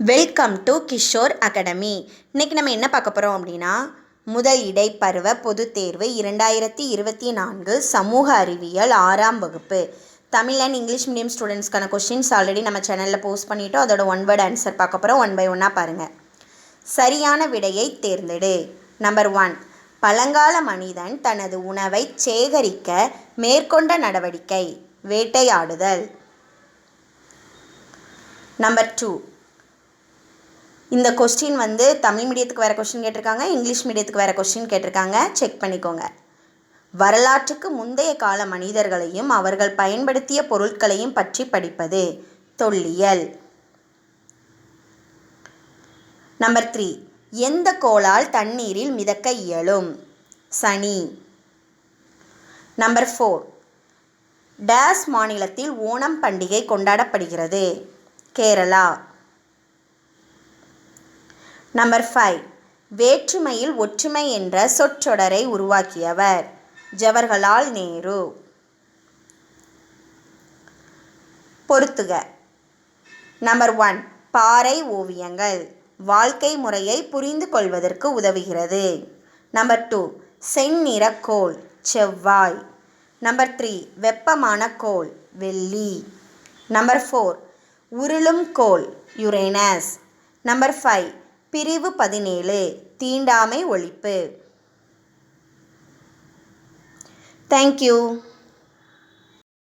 Welcome to Kishore academy. இன்றைக்கி நம்ம என்ன பார்க்க போகிறோம் அப்படின்னா, முதல் இடைப்பருவ பொதுத் தேர்வு 2024 சமூக அறிவியல் 6ஆம் வகுப்பு தமிழ் அண்ட் இங்கிலீஷ் மீடியம் ஸ்டூடெண்ட்ஸ்க்கான கொஷின்ஸ் ஆல்ரெடி நம்ம சேனலில் போஸ்ட் பண்ணிவிட்டோம். அதோட ஒன் வேர்ட் ஆன்சர் பார்க்க போகிறோம். 1 by 1 பாருங்கள். சரியான விடையை தேர்ந்தெடு. நம்பர் 1, பழங்கால மனிதன் தனது உணவை சேகரிக்க மேற்கொண்ட நடவடிக்கை வேட்டையாடுதல். நம்பர் 2, இந்த கொஸ்டின் தமிழ் மீடியத்துக்கு வேறு கொஸ்டின் கேட்டிருக்காங்க, இங்கிலீஷ் மீடியத்துக்கு வேறு கொஸ்டின் கேட்டிருக்காங்க. செக் பண்ணிக்கோங்க. வரலாற்றுக்கு முந்தைய கால மனிதர்களையும் அவர்கள் பயன்படுத்திய பொருட்களையும் பற்றி படிப்பது தொல்லியல். நம்பர் 3, எந்த கோளால் தண்ணீரில் மிதக்க இயலும்? சனி. நம்பர் 4, டேஸ் மாநிலத்தில் ஓணம் பண்டிகை கொண்டாடப்படுகிறது? கேரளா. நம்பர் 5, வேற்றுமையில் ஒற்றுமை என்ற சொற்றொடரை உருவாக்கியவர்? ஜவஹர்லால் நேரு. பொறுத்துக. நம்பர் 1, பாறை ஓவியங்கள் வாழ்க்கை முறையை புரிந்து கொள்வதற்கு உதவுகிறது. நம்பர் 2, செந்நிற கோள் செவ்வாய். நம்பர் 3, வெப்பமான கோள் வெள்ளி. நம்பர் 4, உருளும் கோள் யுரேனஸ். நம்பர் 5, பிரிவு 17 தீண்டாமை ஒழிப்பு. தேங்க்யூ.